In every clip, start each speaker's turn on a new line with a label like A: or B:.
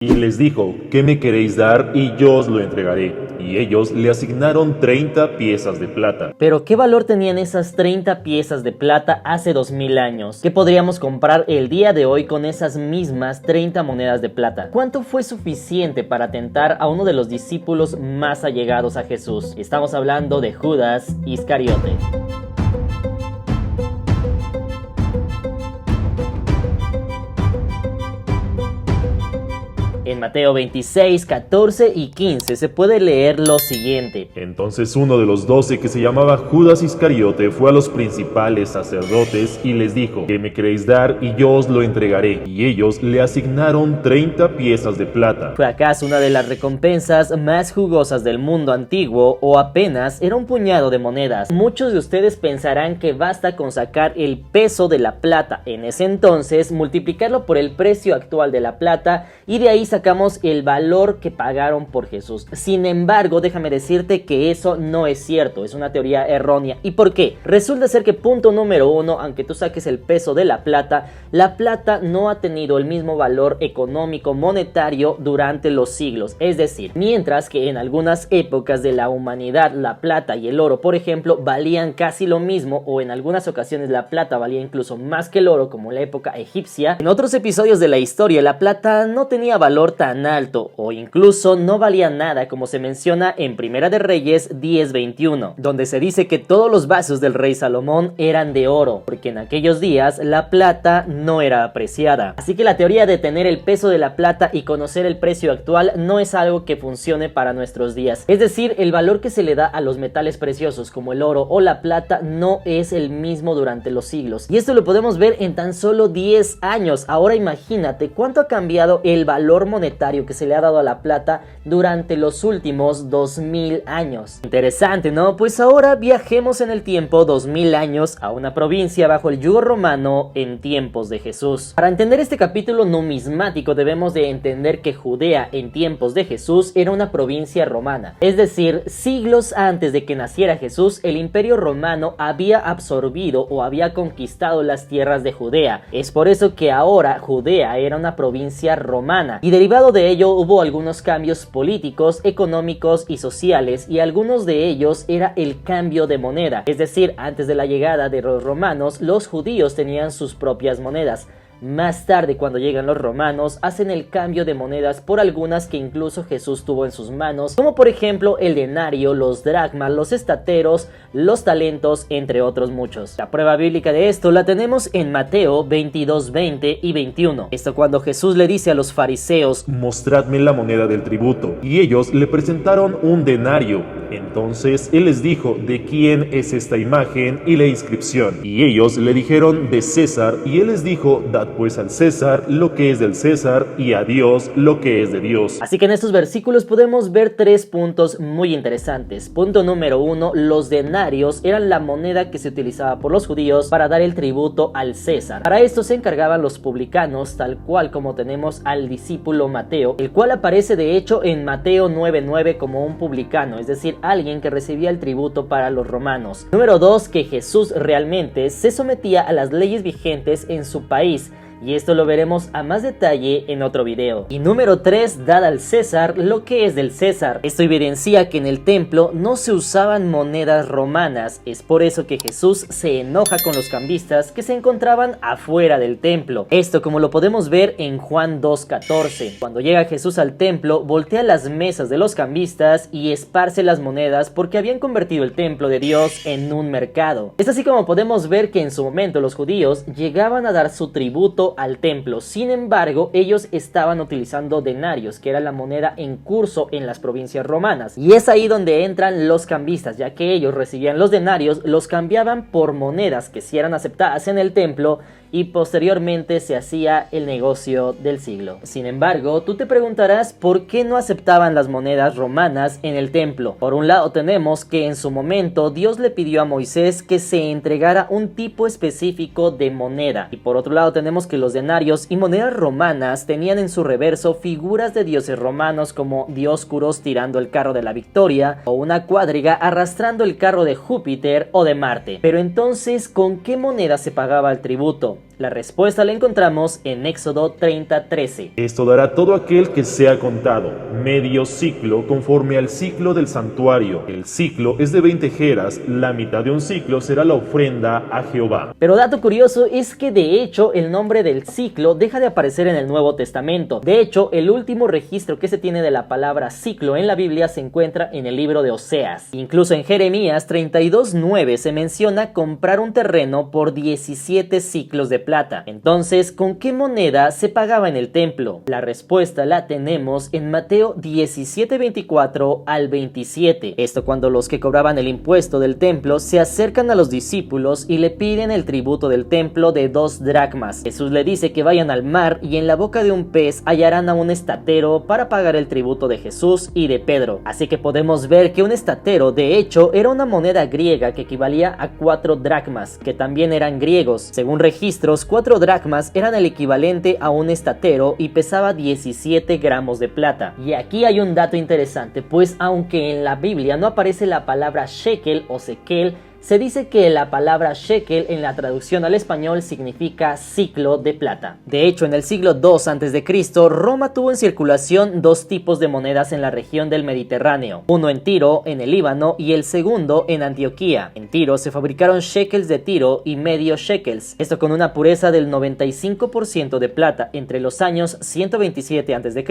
A: Y les dijo, ¿qué me queréis dar? Y yo os lo entregaré. Y ellos le asignaron 30 piezas de plata.
B: Pero ¿qué valor tenían esas 30 piezas de plata hace 2000 años? ¿Qué podríamos comprar el día de hoy con esas mismas 30 monedas de plata? ¿Cuánto fue suficiente para tentar a uno de los discípulos más allegados a Jesús? Estamos hablando de Judas Iscariote. En Mateo 26, 14 y 15 se puede leer lo siguiente.
A: Entonces uno de los 12, que se llamaba Judas Iscariote, fue a los principales sacerdotes y les dijo, ¿qué me queréis dar? Y yo os lo entregaré. Y ellos le asignaron 30 piezas de plata.
B: ¿Fue acaso una de las recompensas más jugosas del mundo antiguo o apenas era un puñado de monedas? Muchos de ustedes pensarán que basta con sacar el peso de la plata en ese entonces, multiplicarlo por el precio actual de la plata y de ahí sacamos el valor que pagaron por Jesús. Sin embargo, déjame decirte que eso no es cierto, es una teoría errónea. ¿Y por qué? Resulta ser que punto número uno, aunque tú saques el peso de la plata no ha tenido el mismo valor económico monetario durante los siglos. Es decir, mientras que en algunas épocas de la humanidad la plata y el oro, por ejemplo, valían casi lo mismo, o en algunas ocasiones la plata valía incluso más que el oro, como en la época egipcia, en otros episodios de la historia la plata no tenía valor tan alto o incluso no valía nada, como se menciona en Primera de Reyes 10:21, donde se dice que todos los vasos del rey Salomón eran de oro, porque en aquellos días la plata no era apreciada. Así que la teoría de tener el peso de la plata y conocer el precio actual no es algo que funcione para nuestros días. Es decir, el valor que se le da a los metales preciosos como el oro o la plata no es el mismo durante los siglos. Y esto lo podemos ver en tan solo 10 años. Ahora imagínate cuánto ha cambiado el valor monetario que se le ha dado a la plata durante los últimos 2000 años. Interesante, ¿no? Pues ahora viajemos en el tiempo 2000 años a una provincia bajo el yugo romano en tiempos de Jesús. Para entender este capítulo numismático debemos de entender que Judea en tiempos de Jesús era una provincia romana. Es decir, siglos antes de que naciera Jesús, el imperio romano había absorbido o había conquistado las tierras de Judea. Es por eso que ahora Judea era una provincia romana. Y derivado de ello hubo algunos cambios políticos, económicos y sociales, y algunos de ellos era el cambio de moneda. Es decir, antes de la llegada de los romanos, los judíos tenían sus propias monedas. Más tarde, cuando llegan los romanos, hacen el cambio de monedas por algunas que incluso Jesús tuvo en sus manos, como por ejemplo el denario, los dracmas, los estateros, los talentos, entre otros muchos. La prueba bíblica de esto la tenemos en Mateo 22, 20 y 21. Esto cuando Jesús le dice a los fariseos,
A: mostradme la moneda del tributo. Y ellos le presentaron un denario. Entonces él les dijo, ¿de quién es esta imagen y la inscripción? Y ellos le dijeron, de César. Y él les dijo, dad pues al César lo que es del César y a Dios lo que es de Dios.
B: Así que en estos versículos podemos ver 3 puntos muy interesantes. Punto número 1, los denarios eran la moneda que se utilizaba por los judíos para dar el tributo al César. Para esto se encargaban los publicanos, tal cual como tenemos al discípulo Mateo, el cual aparece de hecho en Mateo 9:9 como un publicano, es decir, alguien que recibía el tributo para los romanos. Número 2, que Jesús realmente se sometía a las leyes vigentes en su país. Y esto lo veremos a más detalle en otro video. Y número 3, dad al César lo que es del César. Esto evidencia que en el templo no se usaban monedas romanas. Es por eso que Jesús se enoja con los cambistas que se encontraban afuera del templo. Esto como lo podemos ver en Juan 2:14. Cuando llega Jesús al templo, voltea las mesas de los cambistas y esparce las monedas porque habían convertido el templo de Dios en un mercado. Es así como podemos ver que en su momento los judíos llegaban a dar su tributo al templo. Sin embargo, ellos estaban utilizando denarios, que era la moneda en curso en las provincias romanas. Y es ahí donde entran los cambistas, ya que ellos recibían los denarios, los cambiaban por monedas que sí eran aceptadas en el templo y posteriormente se hacía el negocio del siglo. Sin embargo, tú te preguntarás por qué no aceptaban las monedas romanas en el templo. Por un lado tenemos que en su momento Dios le pidió a Moisés que se entregara un tipo específico de moneda, y por otro lado tenemos que los denarios y monedas romanas tenían en su reverso figuras de dioses romanos como Dioscuros tirando el carro de la victoria o una cuadriga arrastrando el carro de Júpiter o de Marte. Pero entonces, ¿con qué moneda se pagaba el tributo? La respuesta la encontramos en Éxodo 30:13.
A: Esto dará todo aquel que sea contado, medio ciclo conforme al ciclo del santuario. El ciclo es de 20 jeras, la mitad de un ciclo será la ofrenda a Jehová.
B: Pero dato curioso es que de hecho el nombre del ciclo deja de aparecer en el Nuevo Testamento. De hecho, el último registro que se tiene de la palabra ciclo en la Biblia se encuentra en el libro de Oseas. Incluso en Jeremías 32:9 se menciona comprar un terreno por 17 ciclos de plata. Entonces, ¿con qué moneda se pagaba en el templo? La respuesta la tenemos en Mateo 17:24 al 27. Esto cuando los que cobraban el impuesto del templo se acercan a los discípulos y le piden el tributo del templo de 2 dracmas. Jesús le dice que vayan al mar y en la boca de un pez hallarán a un estatero para pagar el tributo de Jesús y de Pedro. Así que podemos ver que un estatero de hecho era una moneda griega que equivalía a 4 dracmas, que también eran griegos. Según registros, 4 dracmas eran el equivalente a un estatero y pesaba 17 gramos de plata. Y aquí hay un dato interesante, pues aunque en la Biblia no aparece la palabra shekel o sekel, se dice que la palabra shekel en la traducción al español significa ciclo de plata. De hecho, en el siglo II a.C., Roma tuvo en circulación 2 tipos de monedas en la región del Mediterráneo, uno en Tiro, en el Líbano, y el segundo en Antioquía. En Tiro se fabricaron shekels de Tiro y medio shekels, esto con una pureza del 95% de plata entre los años 127 a.C.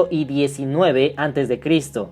B: y 19 a.C.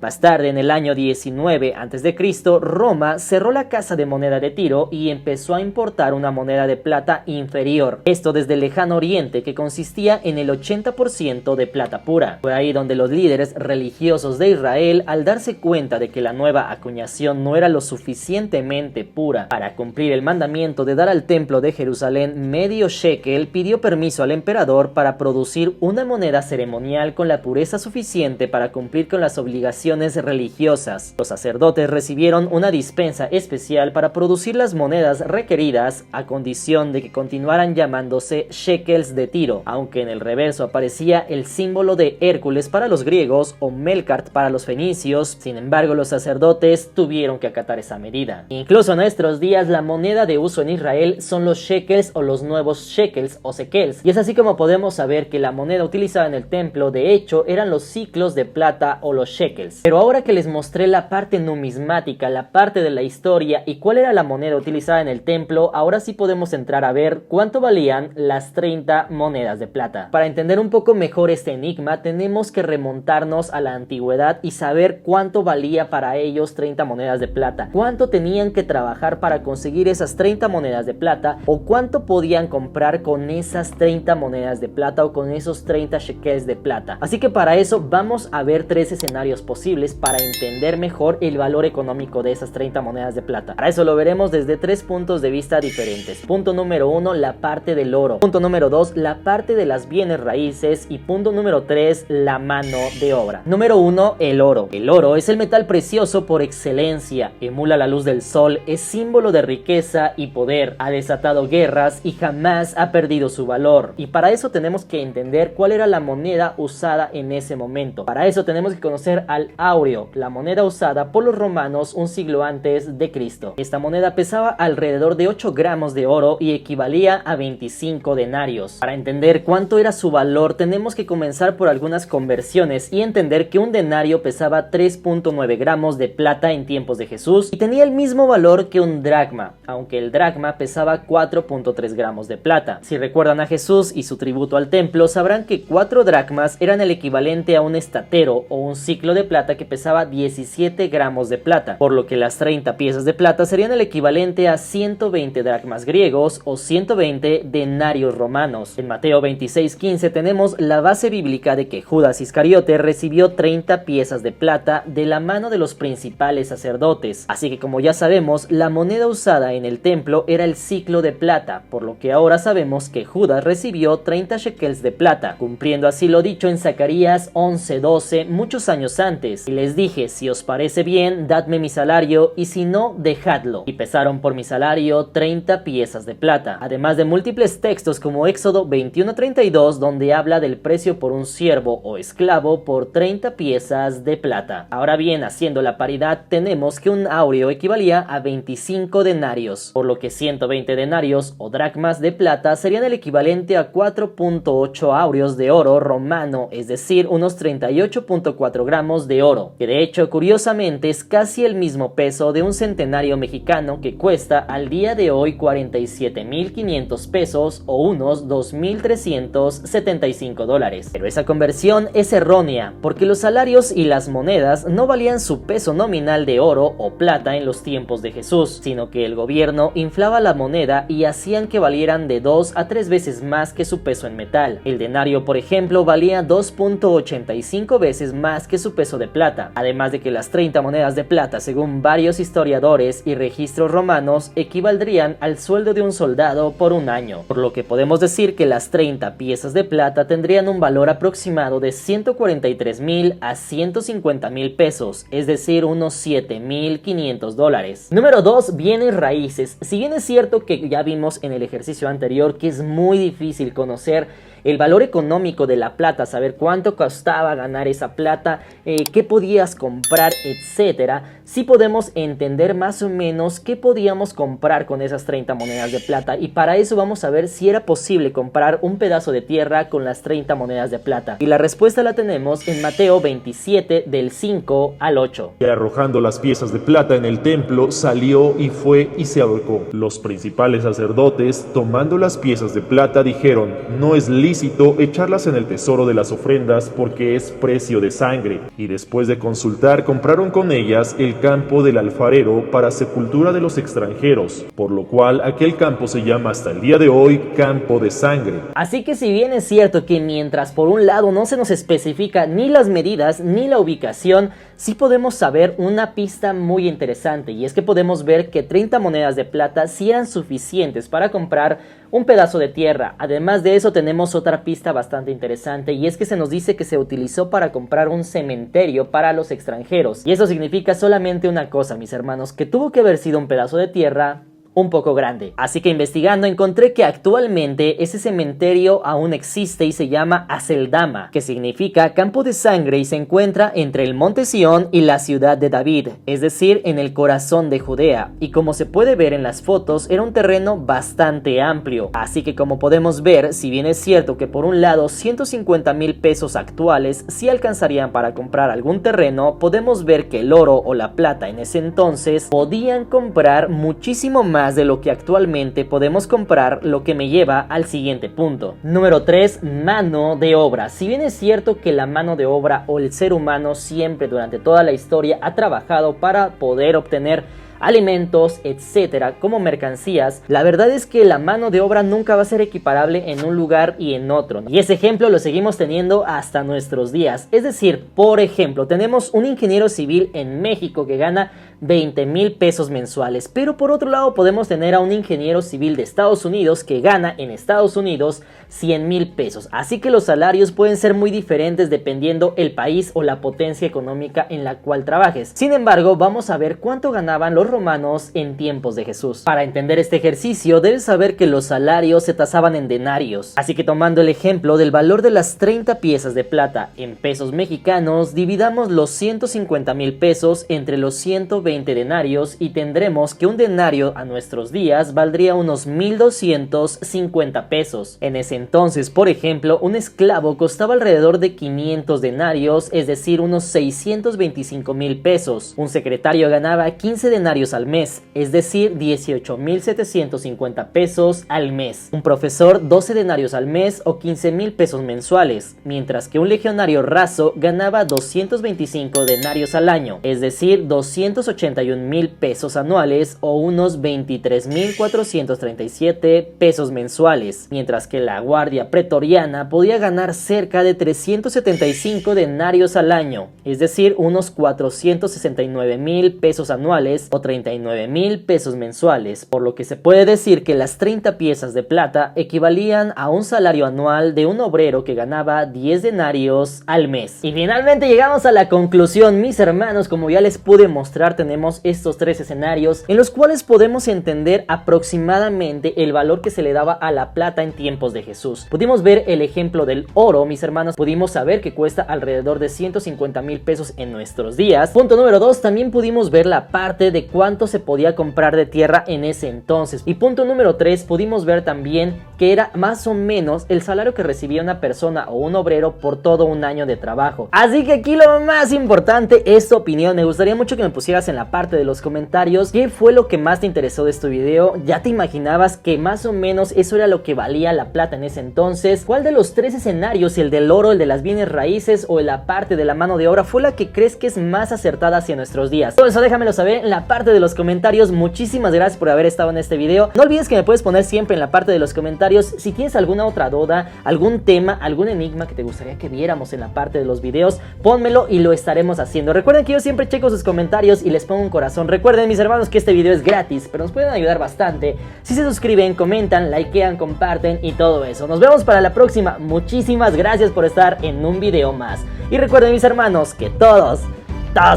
B: Más tarde, en el año 19 a.C., Roma cerró la casa de moneda de Tiro y empezó a importar una moneda de plata inferior, esto desde el lejano oriente, que consistía en el 80% de plata pura. Fue ahí donde los líderes religiosos de Israel, al darse cuenta de que la nueva acuñación no era lo suficientemente pura para cumplir el mandamiento de dar al templo de Jerusalén medio shekel, pidió permiso al emperador para producir una moneda ceremonial con la pureza suficiente para cumplir con las obligaciones religiosas. Los sacerdotes recibieron una dispensa especial para producir las monedas requeridas a condición de que continuaran llamándose shekels de Tiro, aunque en el reverso aparecía el símbolo de Hércules para los griegos o Melkart para los fenicios. Sin embargo, los sacerdotes tuvieron que acatar esa medida. Incluso en nuestros días la moneda de uso en Israel son los shekels o los nuevos shekels o sekels, y es así como podemos saber que la moneda utilizada en el templo de hecho eran los ciclos de plata o los shekels. Pero ahora que les mostré la parte numismática, la parte de la historia y cuál era la moneda utilizada en el templo, ahora sí podemos entrar a ver cuánto valían las 30 monedas de plata. Para entender un poco mejor este enigma, tenemos que remontarnos a la antigüedad y saber cuánto valía para ellos 30 monedas de plata, cuánto tenían que trabajar para conseguir esas 30 monedas de plata, o cuánto podían comprar con esas 30 monedas de plata o con esos 30 shekels de plata. Así que para eso vamos a ver 3 escenarios posibles para entender mejor el valor económico de esas 30 monedas de plata. Para eso lo veremos desde 3 puntos de vista diferentes. Punto número 1, la parte del oro. Punto número 2, la parte de las bienes raíces. Y punto número 3, la mano de obra. Número 1, el oro. El oro es el metal precioso por excelencia. Emula la luz del sol, es símbolo de riqueza y poder. Ha desatado guerras y jamás ha perdido su valor. Y para eso tenemos que entender cuál era la moneda usada en ese momento. Para eso tenemos que conocer al áureo, la moneda usada por los romanos un siglo antes de Cristo. Esta moneda pesaba alrededor de 8 gramos de oro y equivalía a 25 denarios. Para entender cuánto era su valor, tenemos que comenzar por algunas conversiones y entender que un denario pesaba 3.9 gramos de plata en tiempos de Jesús y tenía el mismo valor que un dracma, aunque el dracma pesaba 4.3 gramos de plata. Si recuerdan a Jesús y su tributo al templo, sabrán que 4 dracmas eran el equivalente a un estatero o un ciclo de plata que pesaba 17 gramos de plata, por lo que las 30 piezas de plata serían el equivalente a 120 dracmas griegos o 120 denarios romanos. En Mateo 26:15 tenemos la base bíblica de que Judas Iscariote recibió 30 piezas de plata de la mano de los principales sacerdotes. Así que, como ya sabemos, la moneda usada en el templo era el ciclo de plata, por lo que ahora sabemos que Judas recibió 30 shekels de plata, cumpliendo así lo dicho en Zacarías 11:12 muchos años antes. Y les dije: si os parece bien, dadme mi salario, y si no, dejadlo. y pesaron por mi salario 30 piezas de plata, además de múltiples textos como Éxodo 21:32, donde habla del precio por un siervo o esclavo por 30 piezas de plata. Ahora bien, haciendo la paridad, tenemos que un áureo equivalía a 25 denarios, por lo que 120 denarios o dracmas de plata serían el equivalente a 4.8 áureos de oro romano, es decir, unos 38.4 gramos de oro, que de hecho curiosamente es casi el mismo peso de un centenario mexicano, que cuesta al día de hoy 47.500 pesos o unos 2.375 dólares. Pero esa conversión es errónea, porque los salarios y las monedas no valían su peso nominal de oro o plata en los tiempos de Jesús, sino que el gobierno inflaba la moneda y hacían que valieran de 2 a 3 veces más que su peso en metal. El denario, por ejemplo, valía 2.85 veces más que su peso de plata, además de que las 30 monedas de plata, según varios historiadores y registros romanos, equivaldrían al sueldo de un soldado por un año, por lo que podemos decir que las 30 piezas de plata tendrían un valor aproximado de 143.000 a 150.000 pesos, es decir, unos 7.500 dólares. Número 2, bienes raíces. Si bien es cierto que ya vimos en el ejercicio anterior que es muy difícil conocer el valor económico de la plata, saber cuánto costaba ganar esa plata, qué podías comprar, etcétera, sí podemos entender más o menos qué podíamos comprar con esas 30 monedas de plata, y para eso vamos a ver si era posible comprar un pedazo de tierra con las 30 monedas de plata. Y la respuesta la tenemos en Mateo 27 del 5 al 8.
A: Y arrojando las piezas de plata en el templo, salió y fue y se ahorcó. Los principales sacerdotes, tomando las piezas de plata, dijeron: no es lícito echarlas en el tesoro de las ofrendas, porque es precio de sangre. Y después de consultar, compraron con ellas el campo del alfarero para sepultura de los extranjeros, por lo cual aquel campo se llama hasta el día de hoy campo de sangre.
B: Así que si bien es cierto que mientras por un lado no se nos especifica ni las medidas ni la ubicación, sí podemos saber una pista muy interesante, y es que podemos ver que 30 monedas de plata sí eran suficientes para comprar un pedazo de tierra. Además de eso, tenemos otra pista bastante interesante, y es que se nos dice que se utilizó para comprar un cementerio para los extranjeros, y eso significa solamente una cosa, mis hermanos, que tuvo que haber sido un pedazo de tierra un poco grande. Así que investigando encontré que actualmente ese cementerio aún existe y se llama Aceldama, que significa campo de sangre, y se encuentra entre el monte Sión y la ciudad de David, es decir, en el corazón de Judea, y como se puede ver en las fotos, era un terreno bastante amplio. Así que como podemos ver, si bien es cierto que por un lado 150.000 pesos actuales sí alcanzarían para comprar algún terreno, podemos ver que el oro o la plata en ese entonces podían comprar muchísimo más de lo que actualmente podemos comprar, lo que me lleva al siguiente punto. Número 3, mano de obra. Si bien es cierto que la mano de obra o el ser humano siempre durante toda la historia ha trabajado para poder obtener alimentos, etcétera, como mercancías, la verdad es que la mano de obra nunca va a ser equiparable en un lugar y en otro, ¿no? Y ese ejemplo lo seguimos teniendo hasta nuestros días. Es decir, por ejemplo, tenemos un ingeniero civil en México que gana 20,000 pesos mensuales, pero por otro lado podemos tener a un ingeniero civil de Estados Unidos que gana en Estados Unidos 100,000 pesos. Así que los salarios pueden ser muy diferentes dependiendo el país o la potencia económica en la cual trabajes. Sin embargo, vamos a ver cuánto ganaban los romanos en tiempos de Jesús. Para entender este ejercicio, debes saber que los salarios se tasaban en denarios. Así que tomando el ejemplo del valor de las 30 piezas de plata en pesos mexicanos, dividamos los 150,000 pesos entre los 120 denarios y tendremos que un denario a nuestros días valdría unos 1,250 pesos. En ese entonces, por ejemplo, un esclavo costaba alrededor de 500 denarios, es decir, unos 625,000 pesos. Un secretario ganaba 15 denarios al mes, es decir, 18,750 pesos al mes. Un profesor 12 denarios al mes o 15,000 pesos mensuales, mientras que un legionario raso ganaba 225 denarios al año, es decir, 281,000 pesos anuales o unos 23,437 pesos mensuales, mientras que la guardia pretoriana podía ganar cerca de 375 denarios al año, es decir, unos 469,000 pesos anuales o como 39,000 pesos mensuales, por lo que se puede decir que las 30 piezas de plata equivalían a un salario anual de un obrero que ganaba 10 denarios al mes. Y finalmente llegamos a la conclusión, mis hermanos. Como ya les pude mostrar, tenemos estos 3 escenarios en los cuales podemos entender aproximadamente el valor que se le daba a la plata en tiempos de Jesús. Pudimos ver el ejemplo del oro, mis hermanos. Pudimos saber que cuesta alrededor de 150,000 pesos en nuestros días. Punto número 2, también pudimos ver la parte de cuánto se podía comprar de tierra en ese entonces. Y punto número 3, pudimos ver también que era más o menos el salario que recibía una persona o un obrero por todo un año de trabajo. Así que aquí lo más importante es tu opinión. Me gustaría mucho que me pusieras en la parte de los comentarios qué fue lo que más te interesó de este video. ¿Ya te imaginabas que más o menos eso era lo que valía la plata en ese entonces? ¿Cuál de los 3 escenarios, el del oro, el de las bienes raíces o la parte de la mano de obra, fue la que crees que es más acertada hacia nuestros días? Todo eso déjamelo saber en la parte de los comentarios. Muchísimas gracias por haber estado en este video. No olvides que me puedes poner siempre en la parte de los comentarios si tienes alguna otra duda, algún tema, algún enigma que te gustaría que viéramos en la parte de los videos. Pónmelo y lo estaremos haciendo. Recuerden que yo siempre checo sus comentarios y les pongo un corazón. Recuerden, mis hermanos, que este video es gratis, pero nos pueden ayudar bastante si se suscriben, comentan, likean, comparten y todo eso. Nos vemos para la próxima. Muchísimas gracias por estar en un video más. Y recuerden, mis hermanos, que todos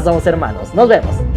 B: somos hermanos. Nos vemos.